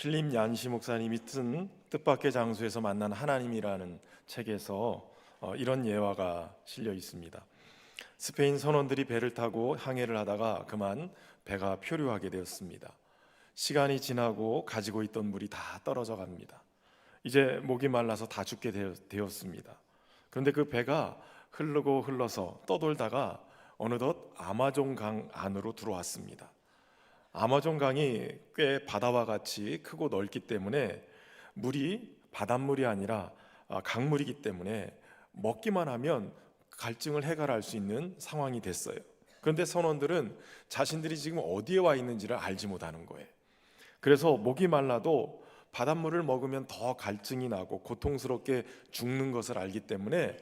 필립 얀시 목사님이 쓴 뜻밖의 장소에서 만난 하나님이라는 책에서 이런 예화가 실려 있습니다. 스페인 선원들이 배를 타고 항해를 하다가 그만 배가 표류하게 되었습니다. 시간이 지나고 가지고 있던 물이 다 떨어져 갑니다. 이제 목이 말라서 다 죽게 되었습니다. 그런데 그 배가 흐르고 흘러서 떠돌다가 어느덧 아마존 강 안으로 들어왔습니다. 아마존 강이 꽤 바다와 같이 크고 넓기 때문에 물이 바닷물이 아니라 강물이기 때문에 먹기만 하면 갈증을 해결할 수 있는 상황이 됐어요. 그런데 선원들은 자신들이 지금 어디에 와 있는지를 알지 못하는 거예요. 그래서 목이 말라도 바닷물을 먹으면 더 갈증이 나고 고통스럽게 죽는 것을 알기 때문에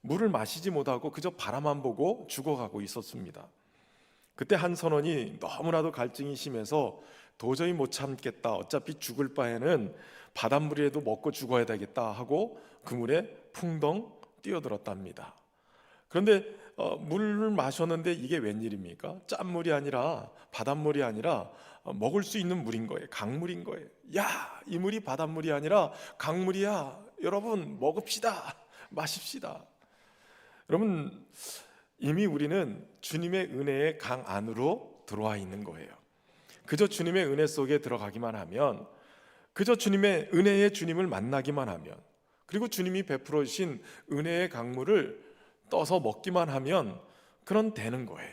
물을 마시지 못하고 그저 바라만 보고 죽어가고 있었습니다. 그때 한 선원이 너무나도 갈증이 심해서 도저히 못 참겠다, 어차피 죽을 바에는 바닷물이라도 먹고 죽어야 되겠다 하고 그 물에 풍덩 뛰어들었답니다. 그런데 물을 마셨는데 이게 웬일입니까? 짠물이 아니라 바닷물이 아니라 먹을 수 있는 물인 거예요. 강물인 거예요. 야, 이 물이 바닷물이 아니라 강물이야. 여러분 먹읍시다, 마십시다. 여러분, 이미 우리는 주님의 은혜의 강 안으로 들어와 있는 거예요. 그저 주님의 은혜 속에 들어가기만 하면, 그저 주님의 은혜의 주님을 만나기만 하면, 그리고 주님이 베풀어 주신 은혜의 강물을 떠서 먹기만 하면 그런 되는 거예요.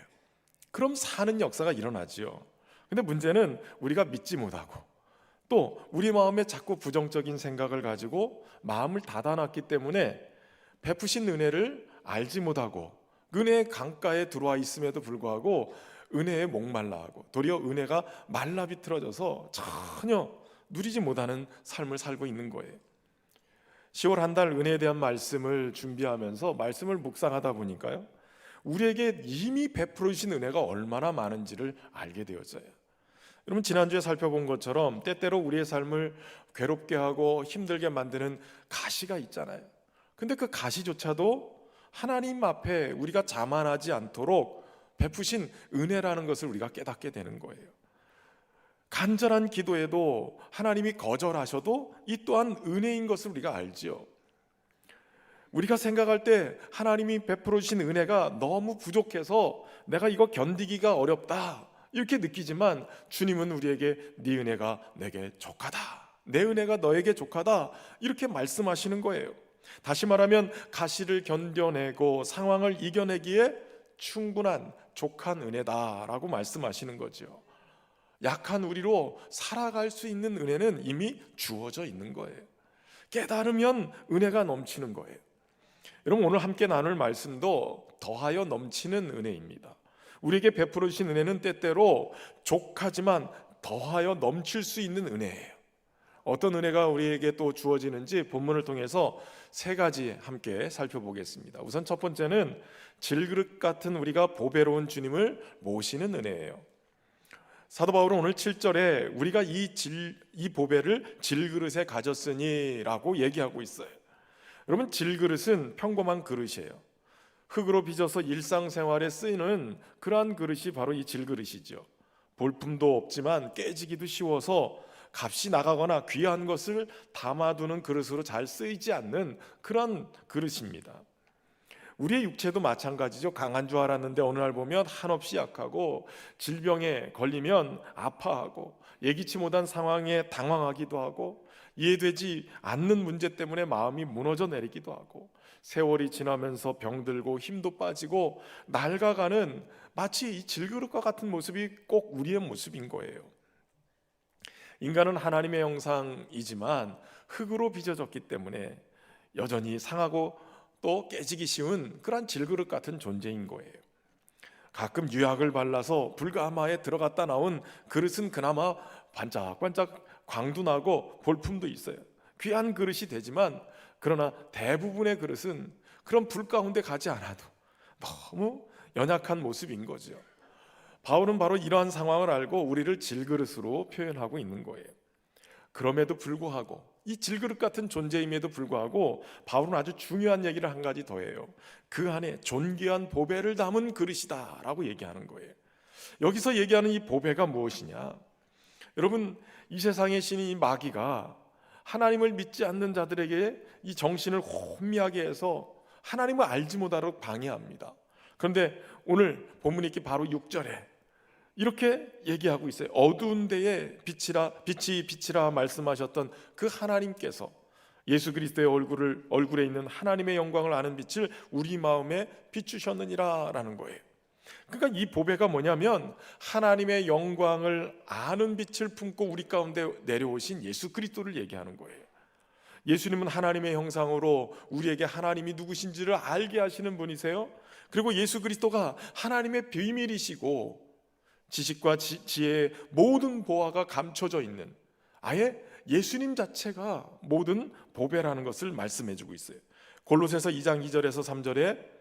그럼 사는 역사가 일어나지요. 근데 문제는 우리가 믿지 못하고 또 우리 마음에 자꾸 부정적인 생각을 가지고 마음을 닫아놨기 때문에 베푸신 은혜를 알지 못하고 은혜의 강가에 들어와 있음에도 불구하고 은혜에 목말라하고 도리어 은혜가 말라 비틀어져서 전혀 누리지 못하는 삶을 살고 있는 거예요. 10월 한 달 은혜에 대한 말씀을 준비하면서 말씀을 묵상하다 보니까요, 우리에게 이미 베풀어 주신 은혜가 얼마나 많은지를 알게 되었어요. 여러분, 지난주에 살펴본 것처럼 때때로 우리의 삶을 괴롭게 하고 힘들게 만드는 가시가 있잖아요. 근데 그 가시조차도 하나님 앞에 우리가 자만하지 않도록 베푸신 은혜라는 것을 우리가 깨닫게 되는 거예요. 간절한 기도에도 하나님이 거절하셔도 이 또한 은혜인 것을 우리가 알지요. 우리가 생각할 때 하나님이 베풀어 주신 은혜가 너무 부족해서 내가 이거 견디기가 어렵다 이렇게 느끼지만, 주님은 우리에게 네 은혜가 내게 족하다, 내 은혜가 너에게 족하다 이렇게 말씀하시는 거예요. 다시 말하면 가시를 견뎌내고 상황을 이겨내기에 충분한 족한 은혜다라고 말씀하시는 거죠. 약한 우리로 살아갈 수 있는 은혜는 이미 주어져 있는 거예요. 깨달으면 은혜가 넘치는 거예요. 여러분, 오늘 함께 나눌 말씀도 더하여 넘치는 은혜입니다. 우리에게 베풀어 주신 은혜는 때때로 족하지만 더하여 넘칠 수 있는 은혜예요. 어떤 은혜가 우리에게 또 주어지는지 본문을 통해서 세 가지 함께 살펴보겠습니다. 우선 첫 번째는 질그릇 같은 우리가 보배로운 주님을 모시는 은혜예요. 사도 바울은 오늘 7절에 우리가 이 보배를 질그릇에 가졌으니 라고 얘기하고 있어요. 여러분, 질그릇은 평범한 그릇이에요. 흙으로 빚어서 일상생활에 쓰이는 그러한 그릇이 바로 이 질그릇이죠. 볼품도 없지만 깨지기도 쉬워서 값이 나가거나 귀한 것을 담아두는 그릇으로 잘 쓰이지 않는 그런 그릇입니다. 우리의 육체도 마찬가지죠. 강한 줄 알았는데 어느 날 보면 한없이 약하고, 질병에 걸리면 아파하고, 예기치 못한 상황에 당황하기도 하고, 이해되지 않는 문제 때문에 마음이 무너져 내리기도 하고, 세월이 지나면서 병들고 힘도 빠지고 낡아가는 마치 이 질그릇과 같은 모습이 꼭 우리의 모습인 거예요. 인간은 하나님의 형상이지만 흙으로 빚어졌기 때문에 여전히 상하고 또 깨지기 쉬운 그런 질그릇 같은 존재인 거예요. 가끔 유약을 발라서 불가마에 들어갔다 나온 그릇은 그나마 반짝반짝 광도 나고 볼품도 있어요. 귀한 그릇이 되지만, 그러나 대부분의 그릇은 그런 불 가운데 가지 않아도 너무 연약한 모습인 거죠. 바울은 바로 이러한 상황을 알고 우리를 질그릇으로 표현하고 있는 거예요. 그럼에도 불구하고, 이 질그릇 같은 존재임에도 불구하고 바울은 아주 중요한 얘기를 한 가지 더 해요. 그 안에 존귀한 보배를 담은 그릇이다 라고 얘기하는 거예요. 여기서 얘기하는 이 보배가 무엇이냐? 여러분, 이 세상의 신이 이 마귀가 하나님을 믿지 않는 자들에게 이 정신을 혼미하게 해서 하나님을 알지 못하도록 방해합니다. 그런데 오늘 본문이 이렇게 바로 6절에 이렇게 얘기하고 있어요. 어두운 데에 빛이 빛이라 말씀하셨던 그 하나님께서 예수 그리스도의 얼굴에 있는 하나님의 영광을 아는 빛을 우리 마음에 비추셨느니라 라는 거예요. 그러니까 이 보배가 뭐냐면 하나님의 영광을 아는 빛을 품고 우리 가운데 내려오신 예수 그리스도를 얘기하는 거예요. 예수님은 하나님의 형상으로 우리에게 하나님이 누구신지를 알게 하시는 분이세요. 그리고 예수 그리스도가 하나님의 비밀이시고 지식과 지혜의 모든 보화가 감춰져 있는, 아예 예수님 자체가 모든 보배라는 것을 말씀해주고 있어요. 골로새서 2장 2절에서 3절에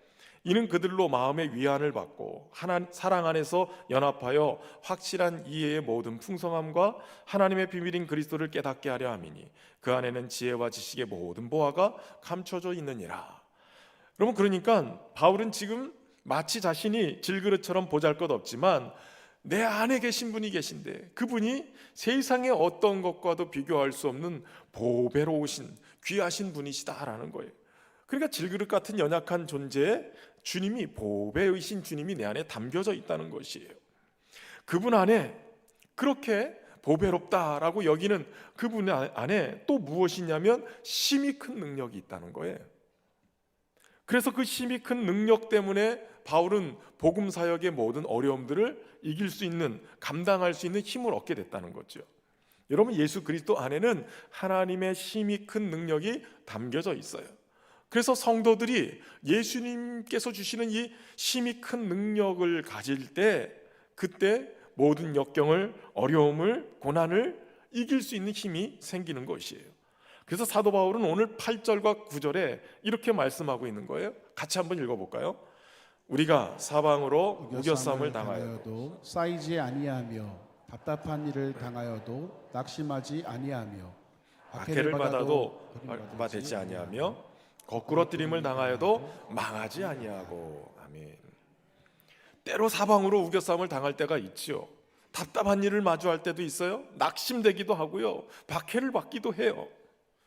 이는 그들로 마음의 위안을 받고 사랑 안에서 연합하여 확실한 이해의 모든 풍성함과 하나님의 비밀인 그리스도를 깨닫게 하려 함이니 그 안에는 지혜와 지식의 모든 보화가 감춰져 있느니라. 여러분, 그러니까 바울은 지금 마치 자신이 질그릇처럼 보잘것없지만 내 안에 계신 분이 계신데 그분이 세상의 어떤 것과도 비교할 수 없는 보배로우신 귀하신 분이시다라는 거예요. 그러니까 질그릇 같은 연약한 존재에 주님이, 보배이신 주님이 내 안에 담겨져 있다는 것이에요. 그분 안에 그렇게 보배롭다라고 여기는 그분 안에 또 무엇이냐면 심히 큰 능력이 있다는 거예요. 그래서 그 심히 큰 능력 때문에 바울은 복음 사역의 모든 어려움들을 이길 수 있는, 감당할 수 있는 힘을 얻게 됐다는 거죠. 여러분, 예수 그리스도 안에는 하나님의 심히 큰 능력이 담겨져 있어요. 그래서 성도들이 예수님께서 주시는 이 심히 큰 능력을 가질 때 그때 모든 역경을, 어려움을, 고난을 이길 수 있는 힘이 생기는 것이에요. 그래서 사도 바울은 오늘 8절과 9절에 이렇게 말씀하고 있는 거예요. 같이 한번 읽어볼까요? 우리가 사방으로 우겨쌈을 당하여도 쌓이지 아니하며 답답한 일을 당하여도 낙심하지 아니하며 박해를 받아도 얼마 되지 아니하며 거꾸러뜨림을 당하여도 망하지 아니하고. 아멘. 때로 사방으로 우겨쌈을 당할 때가 있지요. 답답한 일을 마주할 때도 있어요. 낙심되기도 하고요, 박해를 받기도 해요,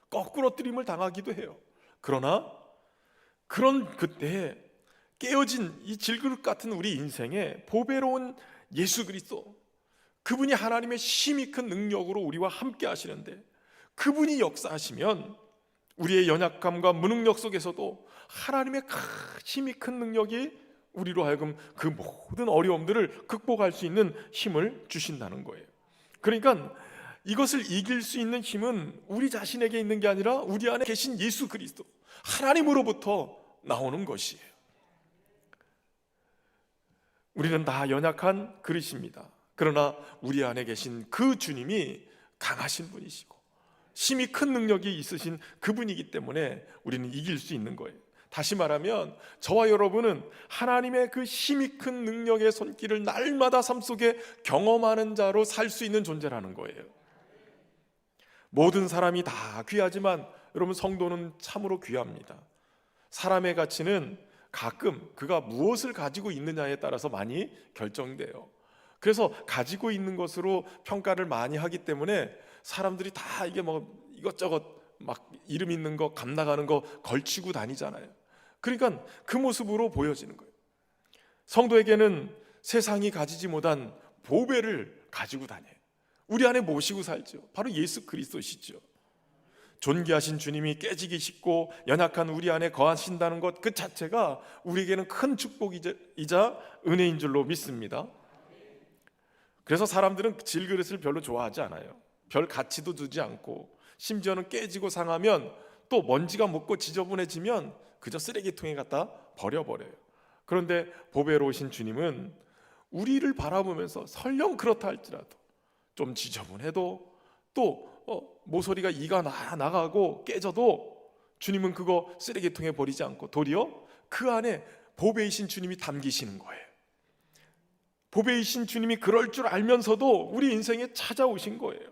거꾸러뜨림을 당하기도 해요. 그러나 그런 그때에 깨어진 이 질그릇 같은 우리 인생에 보배로운 예수 그리스도, 그분이 하나님의 심히 큰 능력으로 우리와 함께 하시는데 그분이 역사하시면 우리의 연약함과 무능력 속에서도 하나님의 힘이 큰 능력이 우리로 하여금 그 모든 어려움들을 극복할 수 있는 힘을 주신다는 거예요. 그러니까 이것을 이길 수 있는 힘은 우리 자신에게 있는 게 아니라 우리 안에 계신 예수 그리스도, 하나님으로부터 나오는 것이에요. 우리는 다 연약한 그릇입니다. 그러나 우리 안에 계신 그 주님이 강하신 분이시고 심히 큰 능력이 있으신 그분이기 때문에 우리는 이길 수 있는 거예요. 다시 말하면 저와 여러분은 하나님의 그 힘이 큰 능력의 손길을 날마다 삶 속에 경험하는 자로 살 수 있는 존재라는 거예요. 모든 사람이 다 귀하지만 여러분, 성도는 참으로 귀합니다. 사람의 가치는 가끔 그가 무엇을 가지고 있느냐에 따라서 많이 결정돼요. 그래서 가지고 있는 것으로 평가를 많이 하기 때문에 사람들이 다 이게 뭐 이것저것 막 이름 있는 거, 감 나가는 거 걸치고 다니잖아요. 그러니까 그 모습으로 보여지는 거예요. 성도에게는 세상이 가지지 못한 보배를 가지고 다녀요. 우리 안에 모시고 살죠. 바로 예수 그리스도시죠. 존귀하신 주님이 깨지기 쉽고 연약한 우리 안에 거하신다는 것 그 자체가 우리에게는 큰 축복이자 은혜인 줄로 믿습니다. 그래서 사람들은 질그릇을 별로 좋아하지 않아요. 별 가치도 두지 않고, 심지어는 깨지고 상하면 또 먼지가 묻고 지저분해지면 그저 쓰레기통에 갖다 버려버려요. 그런데 보배로우신 주님은 우리를 바라보면서 설령 그렇다 할지라도 좀 지저분해도 또 모서리가 이가 나가고 깨져도 주님은 그거 쓰레기통에 버리지 않고 도리어 그 안에 보배이신 주님이 담기시는 거예요. 보배이신 주님이 그럴 줄 알면서도 우리 인생에 찾아오신 거예요.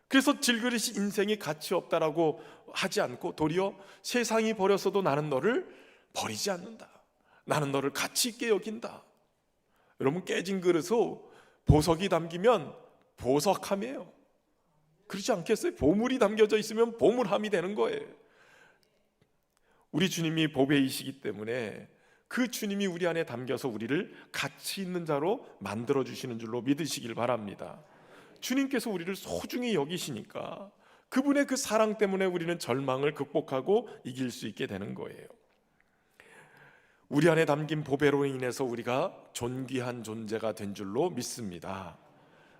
그래서 질그릇이 인생이 가치 없다라고 하지 않고 도리어 세상이 버렸어도 나는 너를 버리지 않는다, 나는 너를 가치 있게 여긴다. 여러분, 깨진 그릇에 보석이 담기면 보석함이에요. 그렇지 않겠어요? 보물이 담겨져 있으면 보물함이 되는 거예요. 우리 주님이 보배이시기 때문에 그 주님이 우리 안에 담겨서 우리를 가치 있는 자로 만들어 주시는 줄로 믿으시길 바랍니다. 주님께서 우리를 소중히 여기시니까 그분의 그 사랑 때문에 우리는 절망을 극복하고 이길 수 있게 되는 거예요. 우리 안에 담긴 보배로 인해서 우리가 존귀한 존재가 된 줄로 믿습니다.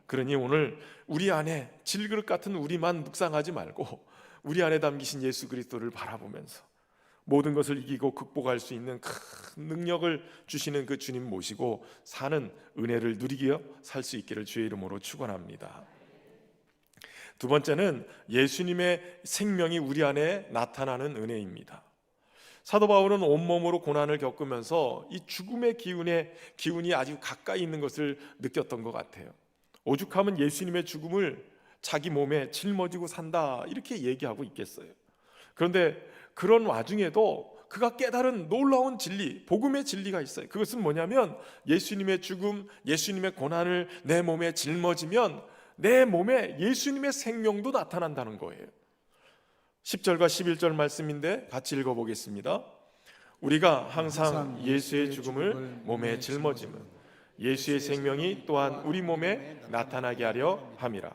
그러니 오늘 우리 안에 질그릇 같은 우리만 묵상하지 말고 우리 안에 담기신 예수 그리스도를 바라보면서 모든 것을 이기고 극복할 수 있는 큰 능력을 주시는 그 주님 모시고 사는 은혜를 누리기어 살 수 있기를 주의 이름으로 축원합니다. 두 번째는 예수님의 생명이 우리 안에 나타나는 은혜입니다. 사도 바울은 온몸으로 고난을 겪으면서 이 죽음의 기운이 아주 가까이 있는 것을 느꼈던 것 같아요. 오죽하면 예수님의 죽음을 자기 몸에 짊어지고 산다 이렇게 얘기하고 있겠어요. 그런데 그런 와중에도 그가 깨달은 놀라운 진리, 복음의 진리가 있어요. 그것은 뭐냐면 예수님의 죽음, 예수님의 고난을 내 몸에 짊어지면 내 몸에 예수님의 생명도 나타난다는 거예요. 10절과 11절 말씀인데 같이 읽어보겠습니다. 우리가 항상 예수의 죽음을 몸에 짊어지면 예수의 생명이 또한 우리 몸에 나타나게 하려 함이라.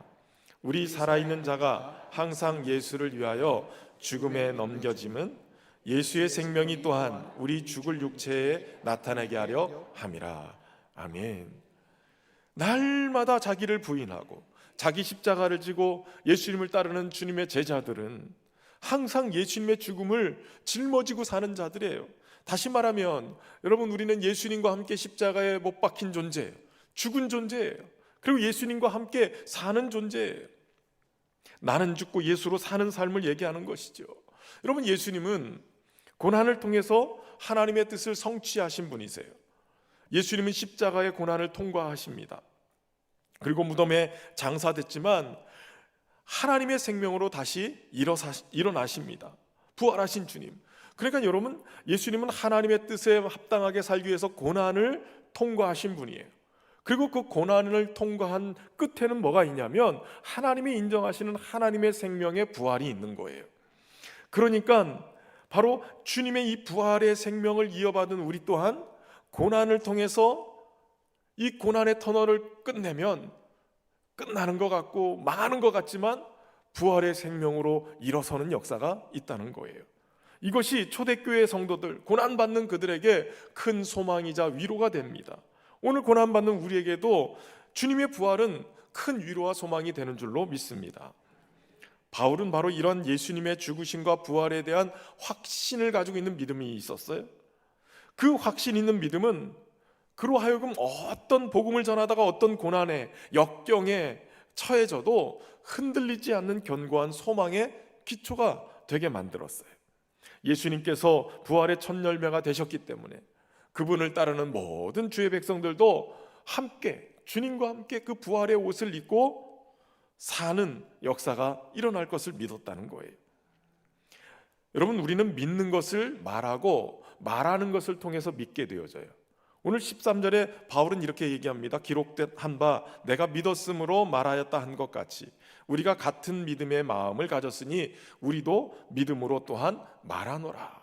우리 살아있는 자가 항상 예수를 위하여 죽음에 넘겨짐은 예수의 생명이 또한 우리 죽을 육체에 나타나게 하려 함이라. 아멘. 날마다 자기를 부인하고 자기 십자가를 지고 예수님을 따르는 주님의 제자들은 항상 예수님의 죽음을 짊어지고 사는 자들이에요. 다시 말하면 여러분, 우리는 예수님과 함께 십자가에 못 박힌 존재예요. 죽은 존재예요. 그리고 예수님과 함께 사는 존재예요. 나는 죽고 예수로 사는 삶을 얘기하는 것이죠. 여러분, 예수님은 고난을 통해서 하나님의 뜻을 성취하신 분이세요. 예수님은 십자가의 고난을 통과하십니다. 그리고 무덤에 장사됐지만 하나님의 생명으로 다시 일어나십니다. 부활하신 주님. 그러니까 여러분, 예수님은 하나님의 뜻에 합당하게 살기 위해서 고난을 통과하신 분이에요. 그리고 그 고난을 통과한 끝에는 뭐가 있냐면 하나님이 인정하시는 하나님의 생명의 부활이 있는 거예요. 그러니까 바로 주님의 이 부활의 생명을 이어받은 우리 또한 고난을 통해서 이 고난의 터널을 끝내면 끝나는 것 같고 망하는 것 같지만 부활의 생명으로 일어서는 역사가 있다는 거예요. 이것이 초대교회 성도들, 고난받는 그들에게 큰 소망이자 위로가 됩니다. 오늘 고난받는 우리에게도 주님의 부활은 큰 위로와 소망이 되는 줄로 믿습니다. 바울은 바로 이런 예수님의 죽으심과 부활에 대한 확신을 가지고 있는 믿음이 있었어요. 그 확신 있는 믿음은 그로 하여금 어떤 복음을 전하다가 어떤 고난에 역경에 처해져도 흔들리지 않는 견고한 소망의 기초가 되게 만들었어요. 예수님께서 부활의 첫 열매가 되셨기 때문에 그분을 따르는 모든 주의 백성들도 함께 주님과 함께 그 부활의 옷을 입고 사는 역사가 일어날 것을 믿었다는 거예요. 여러분, 우리는 믿는 것을 말하고 말하는 것을 통해서 믿게 되어져요. 오늘 13절에 바울은 이렇게 얘기합니다. 기록한 바 내가 믿었으므로 말하였다 한 것 같이 우리가 같은 믿음의 마음을 가졌으니 우리도 믿음으로 또한 말하노라.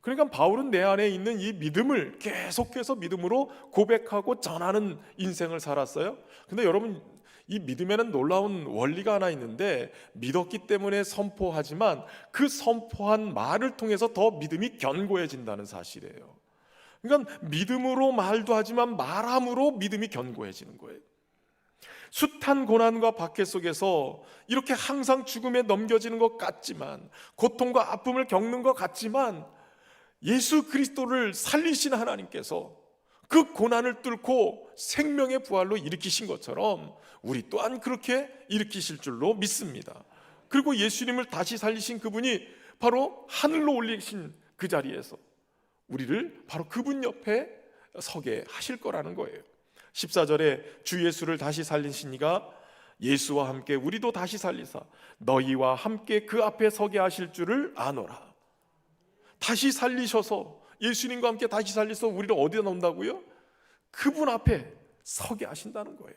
그러니까 바울은 내 안에 있는 이 믿음을 계속해서 믿음으로 고백하고 전하는 인생을 살았어요. 근데 여러분, 이 믿음에는 놀라운 원리가 하나 있는데 믿었기 때문에 선포하지만 그 선포한 말을 통해서 더 믿음이 견고해진다는 사실이에요. 그러니까 믿음으로 말도 하지만 말함으로 믿음이 견고해지는 거예요. 숱한 고난과 박해 속에서 이렇게 항상 죽음에 넘겨지는 것 같지만, 고통과 아픔을 겪는 것 같지만 예수 그리스도를 살리신 하나님께서 그 고난을 뚫고 생명의 부활로 일으키신 것처럼 우리 또한 그렇게 일으키실 줄로 믿습니다. 그리고 예수님을 다시 살리신 그분이 바로 하늘로 올리신 그 자리에서 우리를 바로 그분 옆에 서게 하실 거라는 거예요. 14절에 주 예수를 다시 살리신 이가 예수와 함께 우리도 다시 살리사 너희와 함께 그 앞에 서게 하실 줄을 아노라. 다시 살리셔서 예수님과 함께 다시 살려서 우리를 어디다 놓는다고요? 그분 앞에 서게 하신다는 거예요.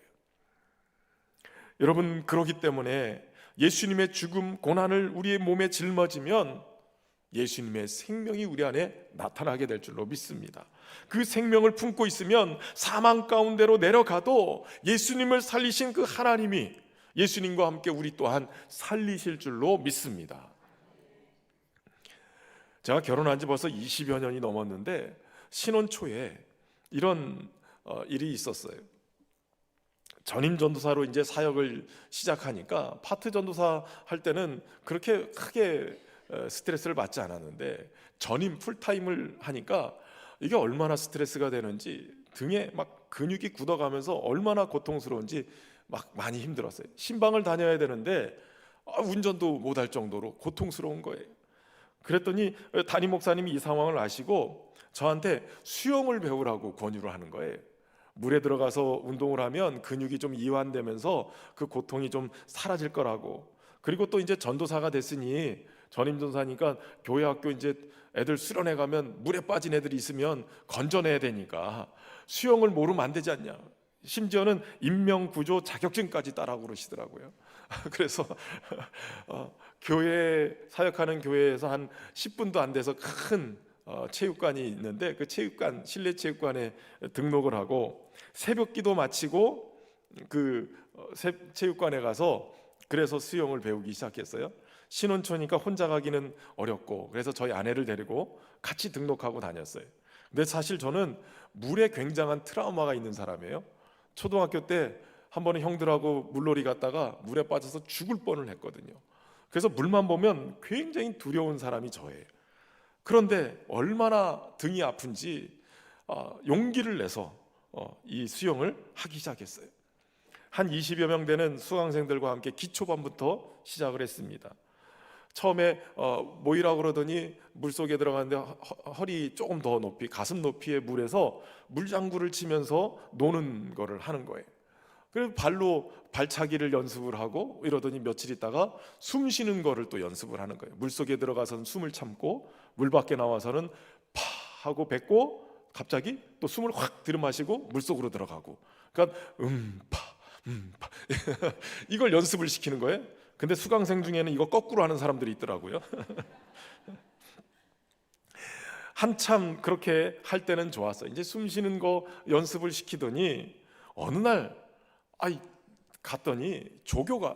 여러분, 그러기 때문에 예수님의 죽음, 고난을 우리의 몸에 짊어지면 예수님의 생명이 우리 안에 나타나게 될 줄로 믿습니다. 그 생명을 품고 있으면 사망 가운데로 내려가도 예수님을 살리신 그 하나님이 예수님과 함께 우리 또한 살리실 줄로 믿습니다. 제가 결혼한 지 벌써 20여 년이 넘었는데 신혼 초에 이런 일이 있었어요. 전임 전도사로 이제 사역을 시작하니까 파트 전도사 할 때는 그렇게 크게 스트레스를 받지 않았는데 전임 풀타임을 하니까 이게 얼마나 스트레스가 되는지 등에 막 근육이 굳어가면서 얼마나 고통스러운지 막 많이 힘들었어요. 신방을 다녀야 되는데 운전도 못할 정도로 고통스러운 거예요. 그랬더니 담임 목사님이 이 상황을 아시고 저한테 수영을 배우라고 권유를 하는 거예요. 물에 들어가서 운동을 하면 근육이 좀 이완되면서 그 고통이 좀 사라질 거라고. 그리고 또 이제 전도사가 됐으니 전임 전도사니까 교회 학교 이제 애들 수련회 가면 물에 빠진 애들이 있으면 건져내야 되니까 수영을 모르면 안 되지 않냐. 심지어는 인명구조 자격증까지 따라고 그러시더라고요. 그래서 교회 사역하는 교회에서 한 10분도 안 돼서 큰 체육관이 있는데 그 체육관, 실내 체육관에 등록을 하고 새벽 기도 마치고 그 체육관에 가서 그래서 수영을 배우기 시작했어요. 신혼초니까 혼자 가기는 어렵고 그래서 저희 아내를 데리고 같이 등록하고 다녔어요. 근데 사실 저는 물에 굉장한 트라우마가 있는 사람이에요. 초등학교 때 한 번은 형들하고 물놀이 갔다가 물에 빠져서 죽을 뻔을 했거든요. 그래서 물만 보면 굉장히 두려운 사람이 저예요. 그런데 얼마나 등이 아픈지 용기를 내서 이 수영을 하기 시작했어요. 한 20여 명 되는 수강생들과 함께 기초반부터 시작을 했습니다. 처음에 모이라고 그러더니 물속에 들어갔는데 허리 조금 더 높이, 가슴 높이의 물에서 물장구를 치면서 노는 거를 하는 거예요. 그래서 발로 발차기를 연습을 하고 이러더니 며칠 있다가 숨 쉬는 거를 또 연습을 하는 거예요. 물속에 들어가서는 숨을 참고 물 밖에 나와서는 파 하고 뱉고 갑자기 또 숨을 확 들이마시고 물속으로 들어가고, 그러니까 파 이걸 연습을 시키는 거예요. 근데 수강생 중에는 이거 거꾸로 하는 사람들이 있더라고요. 한참 그렇게 할 때는 좋았어요. 이제 숨 쉬는 거 연습을 시키더니 어느 날 갔더니 조교가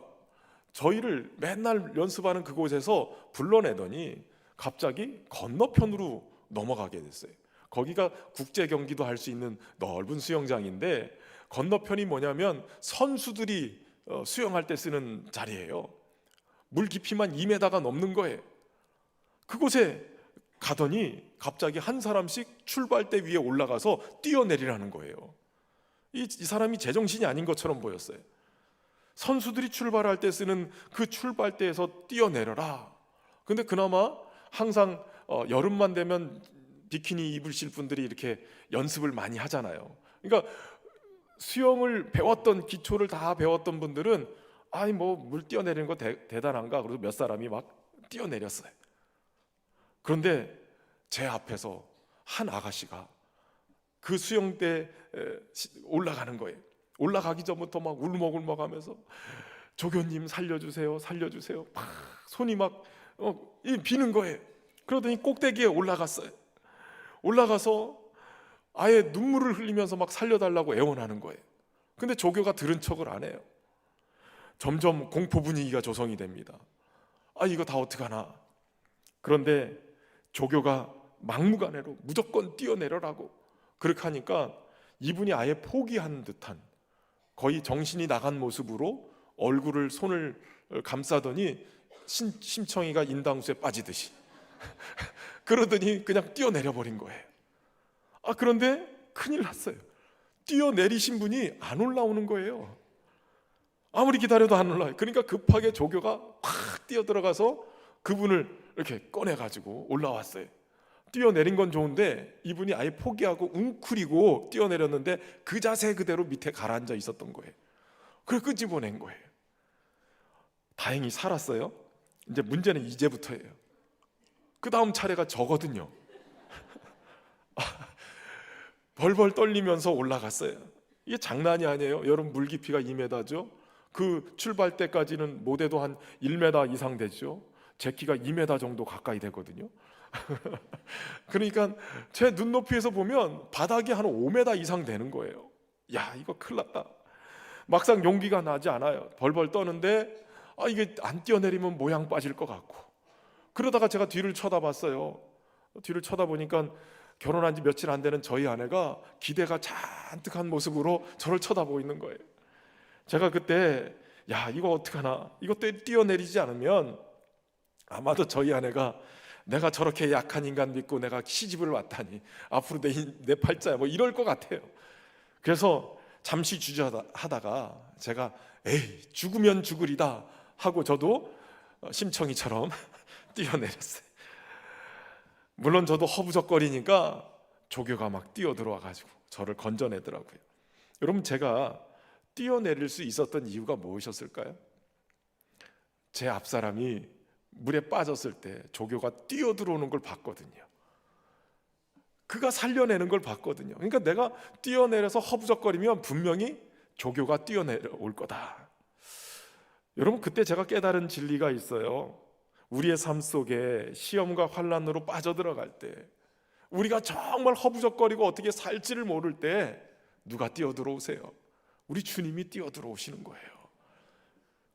저희를 맨날 연습하는 그곳에서 불러내더니 갑자기 건너편으로 넘어가게 됐어요. 거기가 국제 경기도 할 수 있는 넓은 수영장인데 건너편이 뭐냐면 선수들이 수영할 때 쓰는 자리예요. 물 깊이만 2m가 넘는 거예요. 그곳에 가더니 갑자기 한 사람씩 출발대 위에 올라가서 뛰어내리라는 거예요. 이 사람이 제정신이 아닌 것처럼 보였어요. 선수들이 출발할 때 쓰는 그 출발대에서 뛰어내려라. 근데 그나마 항상 여름만 되면 비키니 입으실 분들이 이렇게 연습을 많이 하잖아요. 그러니까 수영을 배웠던, 기초를 다 배웠던 분들은 물 뛰어내리는 거 대단한가? 그래서 몇 사람이 막 뛰어내렸어요. 그런데 제 앞에서 한 아가씨가 그 수영대에 올라가는 거예요. 올라가기 전부터 막 울먹울먹하면서 조교님 살려주세요, 살려주세요. 막 손이 막 비는 거예요. 그러더니 꼭대기에 올라갔어요. 올라가서 아예 눈물을 흘리면서 막 살려달라고 애원하는 거예요. 근데 조교가 들은 척을 안 해요. 점점 공포 분위기가 조성이 됩니다. 이거 다 어떡하나. 그런데 조교가 막무가내로 무조건 뛰어내려라고 그렇게 하니까 이분이 아예 포기한 듯한, 거의 정신이 나간 모습으로 얼굴을 손을 감싸더니 심청이가 인당수에 빠지듯이 그러더니 그냥 뛰어내려 버린 거예요. 그런데 큰일 났어요. 뛰어내리신 분이 안 올라오는 거예요. 아무리 기다려도 안 올라와요. 그러니까 급하게 조교가 확 뛰어들어가서 그분을 이렇게 꺼내가지고 올라왔어요. 뛰어내린 건 좋은데 이분이 아예 포기하고 웅크리고 뛰어내렸는데 그 자세 그대로 밑에 가라앉아 있었던 거예요. 그걸 끄집어낸 거예요. 다행히 살았어요. 이제 문제는 이제부터예요. 그 다음 차례가 저거든요. 벌벌 떨리면서 올라갔어요. 이게 장난이 아니에요. 여러분, 물 깊이가 2m죠. 그 출발 때까지는 모대도 한 1m 이상 되죠. 제 키가 2m 정도 가까이 되거든요. 그러니까 제 눈높이에서 보면 바닥이 한 5m 이상 되는 거예요. 야, 이거 큰일 났다. 막상 용기가 나지 않아요. 벌벌 떠는데 이게 안 뛰어내리면 모양 빠질 것 같고. 그러다가 제가 뒤를 쳐다봤어요. 뒤를 쳐다보니까 결혼한 지 며칠 안 되는 저희 아내가 기대가 잔뜩한 모습으로 저를 쳐다보고 있는 거예요. 제가 그때 야, 이거 어떡하나, 이거 뛰어내리지 않으면 아마도 저희 아내가 내가 저렇게 약한 인간 믿고 내가 시집을 왔다니 앞으로 내 팔자야 뭐 이럴 것 같아요. 그래서 잠시 주저하다가 제가 에이, 죽으면 죽으리다 하고 저도 심청이처럼 뛰어내렸어요. 물론 저도 허부적거리니까 조교가 막 뛰어들어와 가지고 저를 건져내더라고요. 여러분, 제가 뛰어내릴 수 있었던 이유가 무엇이었을까요? 제 앞사람이 물에 빠졌을 때 조교가 뛰어들어오는 걸 봤거든요. 그가 살려내는 걸 봤거든요. 그러니까 내가 뛰어내려서 허부적거리면 분명히 조교가 뛰어내려올 거다. 여러분, 그때 제가 깨달은 진리가 있어요. 우리의 삶 속에 시험과 환난으로 빠져들어갈 때, 우리가 정말 허부적거리고 어떻게 살지를 모를 때 누가 뛰어들어오세요? 우리 주님이 뛰어들어오시는 거예요.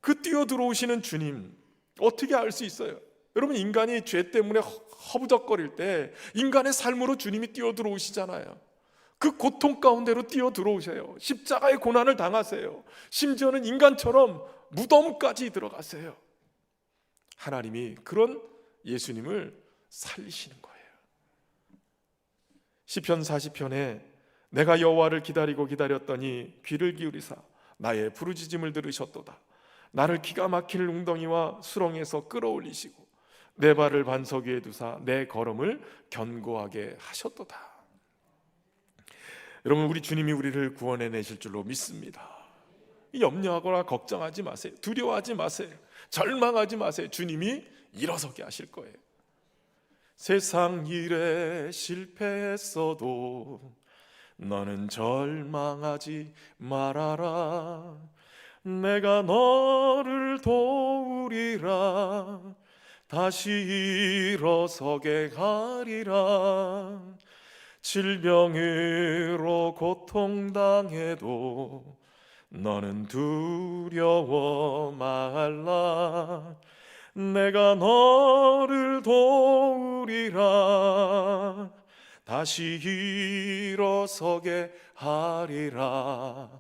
그 뛰어들어오시는 주님 어떻게 알 수 있어요? 여러분, 인간이 죄 때문에 허부적거릴 때 인간의 삶으로 주님이 뛰어들어오시잖아요. 그 고통 가운데로 뛰어들어오세요. 십자가의 고난을 당하세요. 심지어는 인간처럼 무덤까지 들어가세요. 하나님이 그런 예수님을 살리시는 거예요. 시편 40편에 내가 여호와를 기다리고 기다렸더니 귀를 기울이사 나의 부르짖음을 들으셨도다. 나를 기가 막힐 웅덩이와 수렁에서 끌어올리시고 내 발을 반석 위에 두사 내 걸음을 견고하게 하셨도다. 여러분, 우리 주님이 우리를 구원해내실 줄로 믿습니다. 염려하거나 걱정하지 마세요. 두려워하지 마세요. 절망하지 마세요. 주님이 일어서게 하실 거예요. 세상 일에 실패했어도 너는 절망하지 말아라. 내가 너를 도우리라. 다시 일어서게 하리라. 질병으로 고통당해도 너는 두려워 말라. 내가 너를 도우리라. 다시 일어서게 하리라.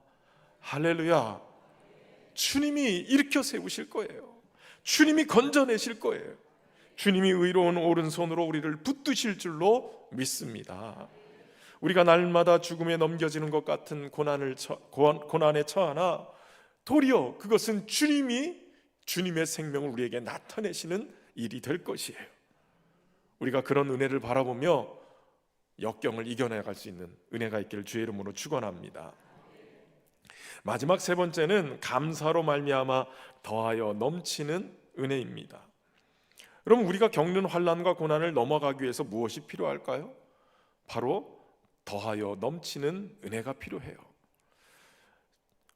할렐루야. 주님이 일으켜 세우실 거예요. 주님이 건져내실 거예요. 주님이 의로운 오른손으로 우리를 붙드실 줄로 믿습니다. 우리가 날마다 죽음에 넘겨지는 것 같은 고난에 처하나 도리어 그것은 주님이 주님의 생명을 우리에게 나타내시는 일이 될 것이에요. 우리가 그런 은혜를 바라보며 역경을 이겨나갈 수 있는 은혜가 있기를 주의 이름으로 축원합니다. 마지막 세 번째는 감사로 말미암아 더하여 넘치는 은혜입니다. 여러분, 우리가 겪는 환난과 고난을 넘어가기 위해서 무엇이 필요할까요? 바로 더하여 넘치는 은혜가 필요해요.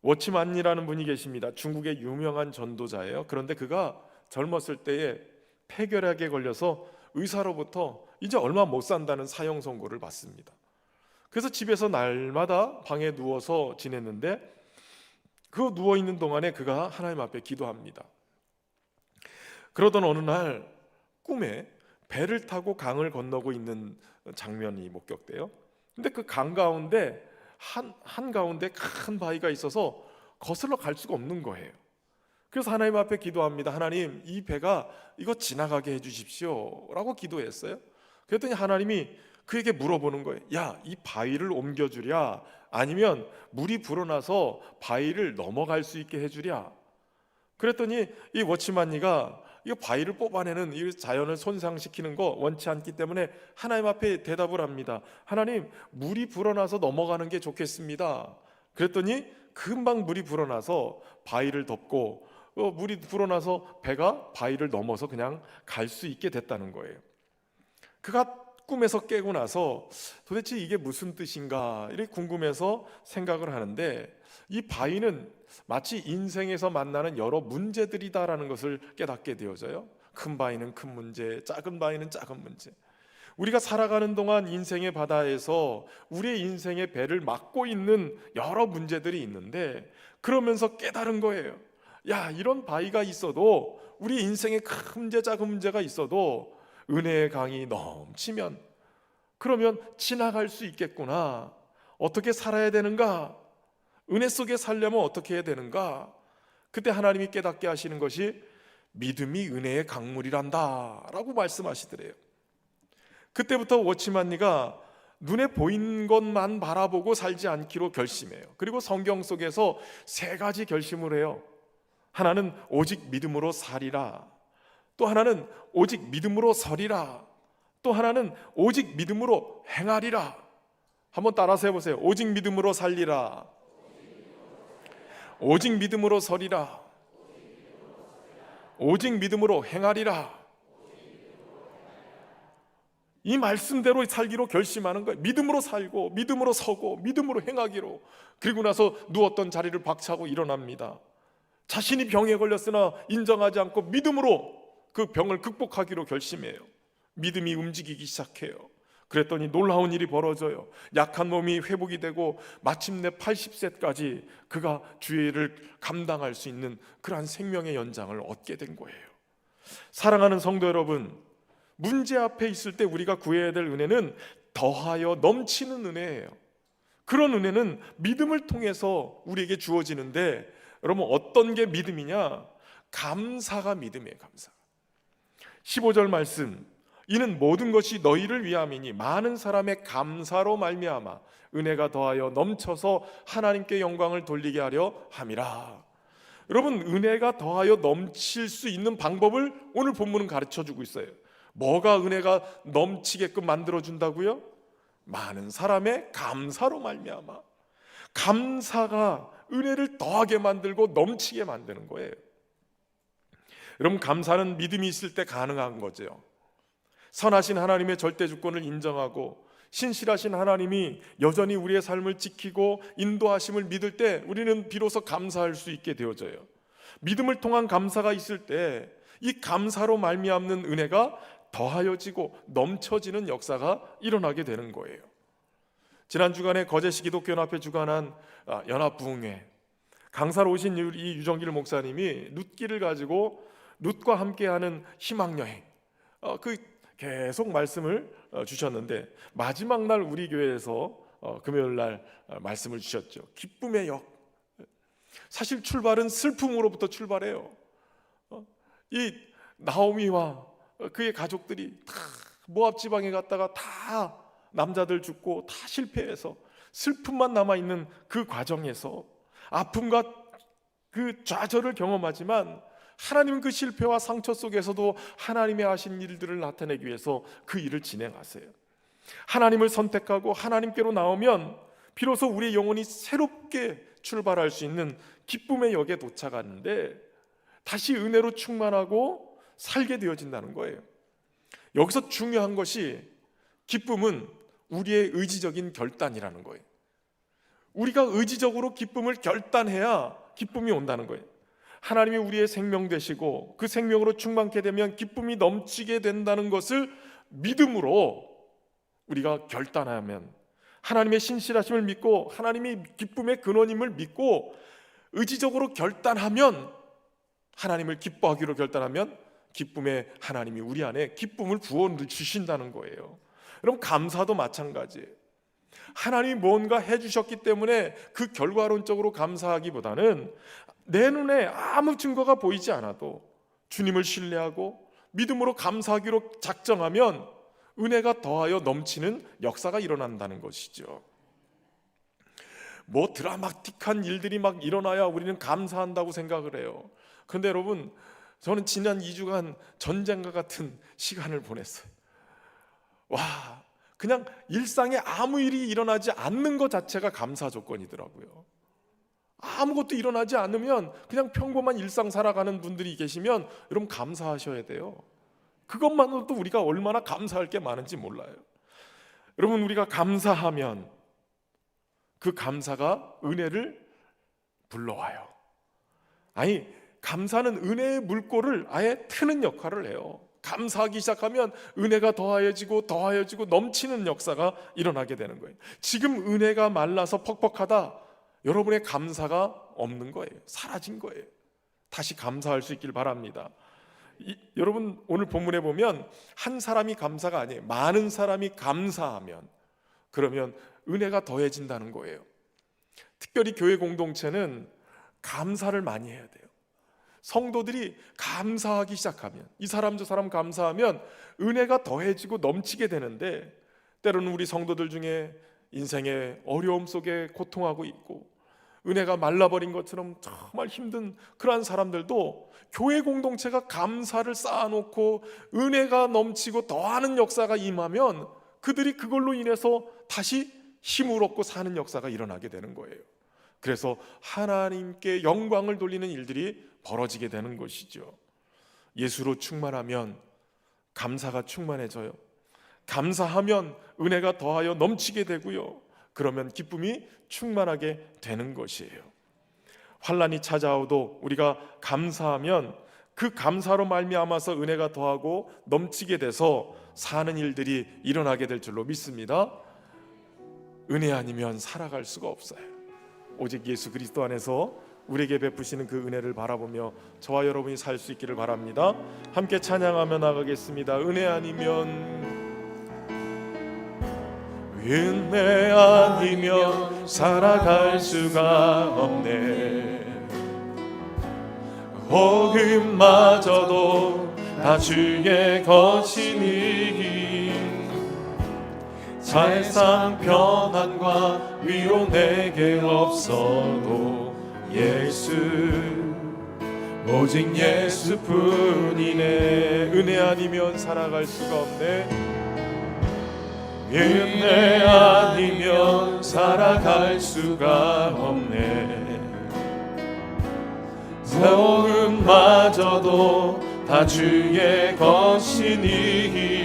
워치만이라는 분이 계십니다. 중국의 유명한 전도자예요. 그런데 그가 젊었을 때에 폐결핵에 걸려서 의사로부터 이제 얼마 못 산다는 사형 선고를 받습니다. 그래서 집에서 날마다 방에 누워서 지냈는데 그 누워있는 동안에 그가 하나님 앞에 기도합니다. 그러던 어느 날 꿈에 배를 타고 강을 건너고 있는 장면이 목격돼요. 근데 그 강 가운데 한가운데 큰 바위가 있어서 거슬러 갈 수가 없는 거예요. 그래서 하나님 앞에 기도합니다. 하나님, 이 배가 이거 지나가게 해주십시오 라고 기도했어요. 그랬더니 하나님이 그에게 물어보는 거예요. 야, 이 바위를 옮겨주랴 아니면 물이 불어나서 바위를 넘어갈 수 있게 해주랴. 그랬더니 이 워치만이가 이 바위를 뽑아내는 이 자연을 손상시키는 거 원치 않기 때문에 하나님 앞에 대답을 합니다. 하나님, 물이 불어나서 넘어가는 게 좋겠습니다. 그랬더니 금방 물이 불어나서 바위를 덮고 물이 불어나서 배가 바위를 넘어서 그냥 갈 수 있게 됐다는 거예요. 그가 꿈에서 깨고 나서 도대체 이게 무슨 뜻인가 이렇게 궁금해서 생각을 하는데 이 바위는 마치 인생에서 만나는 여러 문제들이다라는 것을 깨닫게 되어져요. 큰 바위는 큰 문제, 작은 바위는 작은 문제. 우리가 살아가는 동안 인생의 바다에서 우리의 인생의 배를 막고 있는 여러 문제들이 있는데, 그러면서 깨달은 거예요. 야, 이런 바위가 있어도, 우리 인생에 큰 문제 작은 문제가 있어도 은혜의 강이 넘치면, 그러면 지나갈 수 있겠구나. 어떻게 살아야 되는가? 은혜 속에 살려면 어떻게 해야 되는가? 그때 하나님이 깨닫게 하시는 것이 믿음이 은혜의 강물이란다 라고 말씀하시더래요. 그때부터 워치만리가 눈에 보이는 것만 바라보고 살지 않기로 결심해요. 그리고 성경 속에서 3가지 결심을 해요. 하나는 오직 믿음으로 살리라, 또 하나는 오직 믿음으로 서리라, 또 하나는 오직 믿음으로 행하리라. 한번 따라서 해보세요. 오직 믿음으로 살리라, 오직 믿음으로 서리라, 오직 믿음으로 행하리라. 이 말씀대로 살기로 결심하는 거예요. 믿음으로 살고 믿음으로 서고 믿음으로 행하기로. 그리고 나서 누웠던 자리를 박차고 일어납니다. 자신이 병에 걸렸으나 인정하지 않고 믿음으로 그 병을 극복하기로 결심해요. 믿음이 움직이기 시작해요. 그랬더니 놀라운 일이 벌어져요. 약한 몸이 회복이 되고 마침내 80세까지 그가 주의 일을 감당할 수 있는 그러한 생명의 연장을 얻게 된 거예요. 사랑하는 성도 여러분, 문제 앞에 있을 때 우리가 구해야 될 은혜는 더하여 넘치는 은혜예요. 그런 은혜는 믿음을 통해서 우리에게 주어지는데, 여러분 어떤 게 믿음이냐? 감사가 믿음이에요. 감사. 15절 말씀, 이는 모든 것이 너희를 위함이니 많은 사람의 감사로 말미암아 은혜가 더하여 넘쳐서 하나님께 영광을 돌리게 하려 함이라. 여러분, 은혜가 더하여 넘칠 수 있는 방법을 오늘 본문은 가르쳐주고 있어요. 뭐가 은혜가 넘치게끔 만들어준다고요? 많은 사람의 감사로 말미암아. 감사가 은혜를 더하게 만들고 넘치게 만드는 거예요. 여러분, 감사는 믿음이 있을 때 가능한 거죠. 선하신 하나님의 절대 주권을 인정하고 신실하신 하나님이 여전히 우리의 삶을 지키고 인도하심을 믿을 때 우리는 비로소 감사할 수 있게 되어져요. 믿음을 통한 감사가 있을 때 이 감사로 말미암는 은혜가 더하여지고 넘쳐지는 역사가 일어나게 되는 거예요. 지난 주간에 거제시 기독교연합회 주관한 연합부흥회 강사로 오신 이 유정길 목사님이 룻기를 가지고 룻과 함께하는 희망여행 계속 말씀을 주셨는데, 마지막 날 우리 교회에서 금요일 날 말씀을 주셨죠. 기쁨의 역. 사실 출발은 슬픔으로부터 출발해요. 이 나오미와 그의 가족들이 다 모압 지방에 갔다가 다 남자들 죽고 다 실패해서 슬픔만 남아있는 그 과정에서 아픔과 그 좌절을 경험하지만, 하나님은 그 실패와 상처 속에서도 하나님의 하신 일들을 나타내기 위해서 그 일을 진행하세요. 하나님을 선택하고 하나님께로 나오면 비로소 우리의 영혼이 새롭게 출발할 수 있는 기쁨의 역에 도착하는데, 다시 은혜로 충만하고 살게 되어진다는 거예요. 여기서 중요한 것이, 기쁨은 우리의 의지적인 결단이라는 거예요. 우리가 의지적으로 기쁨을 결단해야 기쁨이 온다는 거예요. 하나님이 우리의 생명 되시고 그 생명으로 충만케 되면 기쁨이 넘치게 된다는 것을 믿음으로 우리가 결단하면, 하나님의 신실하심을 믿고 하나님이 기쁨의 근원임을 믿고 의지적으로 결단하면, 하나님을 기뻐하기로 결단하면 기쁨의 하나님이 우리 안에 기쁨을 부어를 주신다는 거예요. 여러분, 감사도 마찬가지예요. 하나님이 뭔가 해주셨기 때문에 그 결과론적으로 감사하기보다는 내 눈에 아무 증거가 보이지 않아도 주님을 신뢰하고 믿음으로 감사하기로 작정하면 은혜가 더하여 넘치는 역사가 일어난다는 것이죠. 뭐 드라마틱한 일들이 막 일어나야 우리는 감사한다고 생각을 해요. 그런데 여러분, 저는 지난 2주간 전쟁과 같은 시간을 보냈어요. 와, 그냥 일상에 아무 일이 일어나지 않는 것 자체가 감사 조건이더라고요. 아무것도 일어나지 않으면 그냥 평범한 일상 살아가는 분들이 계시면 여러분 감사하셔야 돼요. 그것만으로도 우리가 얼마나 감사할 게 많은지 몰라요. 여러분, 우리가 감사하면 그 감사가 은혜를 불러와요. 아니, 감사는 은혜의 물꼬를 아예 트는 역할을 해요. 감사하기 시작하면 은혜가 더하여지고 더하여지고 넘치는 역사가 일어나게 되는 거예요. 지금 은혜가 말라서 퍽퍽하다, 여러분의 감사가 없는 거예요. 사라진 거예요. 다시 감사할 수 있길 바랍니다. 여러분, 오늘 본문에 보면 한 사람이 감사가 아니에요. 많은 사람이 감사하면, 그러면 은혜가 더해진다는 거예요. 특별히 교회 공동체는 감사를 많이 해야 돼요. 성도들이 감사하기 시작하면, 이 사람 저 사람 감사하면 은혜가 더해지고 넘치게 되는데, 때로는 우리 성도들 중에 인생의 어려움 속에 고통하고 있고 은혜가 말라버린 것처럼 정말 힘든 그러한 사람들도 교회 공동체가 감사를 쌓아놓고 은혜가 넘치고 더하는 역사가 임하면 그들이 그걸로 인해서 다시 힘을 얻고 사는 역사가 일어나게 되는 거예요. 그래서 하나님께 영광을 돌리는 일들이 벌어지게 되는 것이죠. 예수로 충만하면 감사가 충만해져요. 감사하면 은혜가 더하여 넘치게 되고요. 그러면 기쁨이 충만하게 되는 것이에요. 환난이 찾아오도 우리가 감사하면 그 감사로 말미암아서 은혜가 더하고 넘치게 돼서 사는 일들이 일어나게 될 줄로 믿습니다. 은혜 아니면 살아갈 수가 없어요. 오직 예수 그리스도 안에서 우리에게 베푸시는 그 은혜를 바라보며 저와 여러분이 살 수 있기를 바랍니다. 함께 찬양하며 나가겠습니다. 은혜 아니면 살아갈 수가 없네. 복음마저도 다 주의 것이니 세상 평안과 위로 내게 없어도 예수, 오직 예수뿐이네. 은혜 아니면 살아갈 수가 없네. 은혜 아니면 살아갈 수가 없네. 복음마저도 다 주의 것이니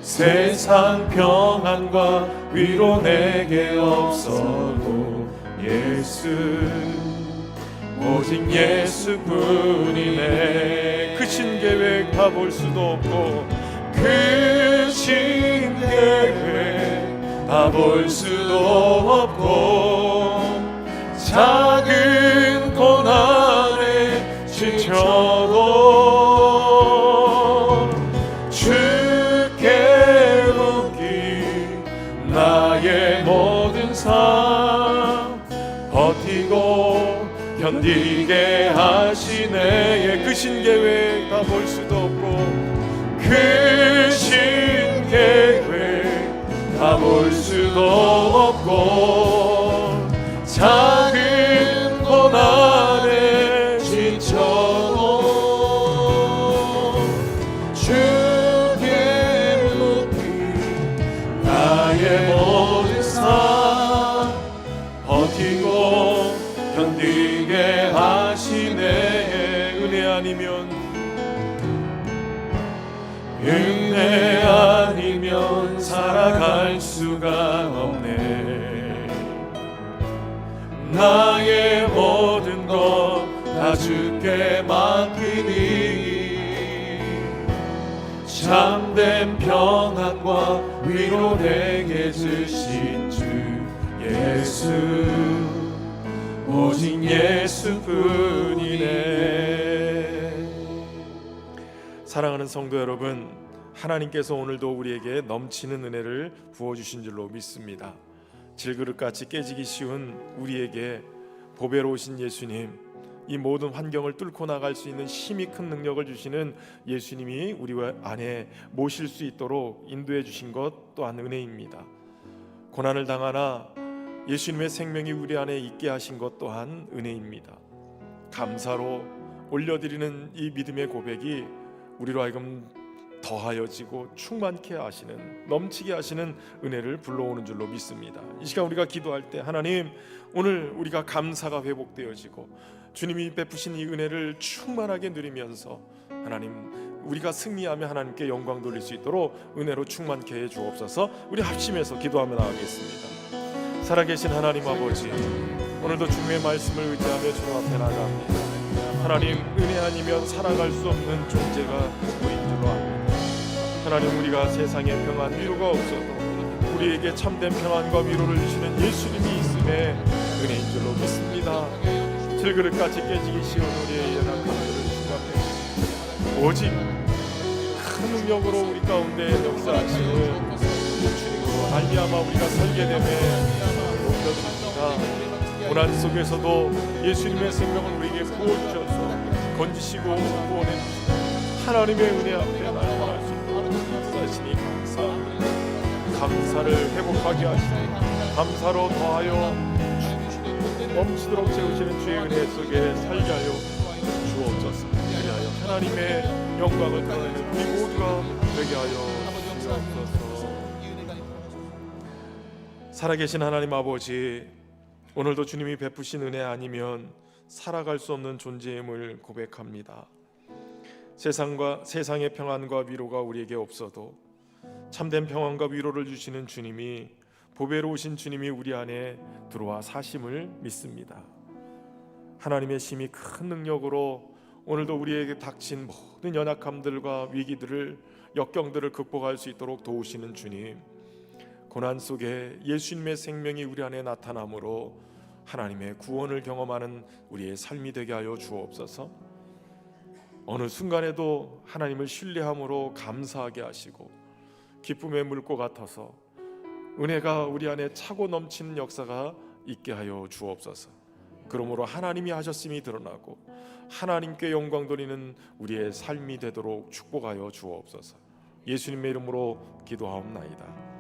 세상 평안과 위로 내게 없어도 예수, 오직 예수뿐이네. 크신 계획 다 볼 수도 없고 크신 계획 다 볼 수도 없고 작은 고난에 지쳐도 주께 묻기 나의 모든 삶 버티고 견디게 하시네. 크신 계획 다 볼 수도 없고 크신 계획 다 볼 수도 없고 작은 고난에 지쳐도 주께 묻기 나의 모든 삶 버티고 견디게 하시네. 은혜 아니면 살아갈 수가 없네. 나의 모든 것 다 주께 맡기니 참된 평안과 위로 내게 주신 주 예수, 오직 예수뿐이네. 사랑하는 성도 여러분, 하나님께서 오늘도 우리에게 넘치는 은혜를 부어주신 줄로 믿습니다. 질그릇같이 깨지기 쉬운 우리에게 보배로우신 예수님, 이 모든 환경을 뚫고 나갈 수 있는 힘이 큰 능력을 주시는 예수님이 우리 안에 모실 수 있도록 인도해 주신 것 또한 은혜입니다. 고난을 당하나 예수님의 생명이 우리 안에 있게 하신 것 또한 은혜입니다. 감사로 올려드리는 이 믿음의 고백이 우리로 하여금 더하여지고 충만케 하시는, 넘치게 하시는 은혜를 불러오는 줄로 믿습니다. 이 시간 우리가 기도할 때 하나님, 오늘 우리가 감사가 회복되어지고 주님이 베푸신 이 은혜를 충만하게 누리면서 하나님, 우리가 승리하며 하나님께 영광 돌릴 수 있도록 은혜로 충만케 해 주옵소서. 우리 합심해서 기도하며 나가겠습니다. 살아계신 하나님 아버지, 오늘도 주님의 말씀을 의지하며 주님 앞에 나아갑니다. 하나님, 은혜 아니면 살아갈 수 없는 존재가 우리인 줄로 압니다. 하나님, 우리가 세상에 평안 위로가 없어도 우리에게 참된 평안과 위로를 주시는 예수님이 있음에 은혜인 줄로 믿습니다. 들그릇같이 깨지기 쉬운 우리의 연약함들을 주님께 오직 큰 능력으로 우리 가운데 역사하시는 주님으로 말미암아 우리가 살게 됨에 높여드립니다. 고난 속에서도 예수님의 생명을 우리에게 부어주셔서 건지시고 구원해 주시고 하나님의 은혜 앞에 나아갈 수 있도록 역사하시니 감사합니다. 감사를 회복하게 하시고 감사로 더하여 멈추도록 채우시는 주의 은혜 속에 살게 하여 주옵소서. 그리하여 하나님의 영광을 드러내는 우리 모두가 되게 하여 주옵소서. 살아계신 하나님 아버지, 오늘도 주님이 베푸신 은혜 아니면 살아갈 수 없는 존재임을 고백합니다. 세상의 평안과 위로가 우리에게 없어도 참된 평안과 위로를 주시는 주님이, 보배로우신 주님이 우리 안에 들어와 사심을 믿습니다. 하나님의 심히 큰 능력으로 오늘도 우리에게 닥친 모든 연약함들과 위기들을, 역경들을 극복할 수 있도록 도우시는 주님, 고난 속에 예수님의 생명이 우리 안에 나타남으로 하나님의 구원을 경험하는 우리의 삶이 되게 하여 주옵소서. 어느 순간에도 하나님을 신뢰함으로 감사하게 하시고 기쁨의 물고 같아서 은혜가 우리 안에 차고 넘치는 역사가 있게 하여 주옵소서. 그러므로 하나님이 하셨음이 드러나고 하나님께 영광 돌리는 우리의 삶이 되도록 축복하여 주옵소서. 예수님의 이름으로 기도하옵나이다.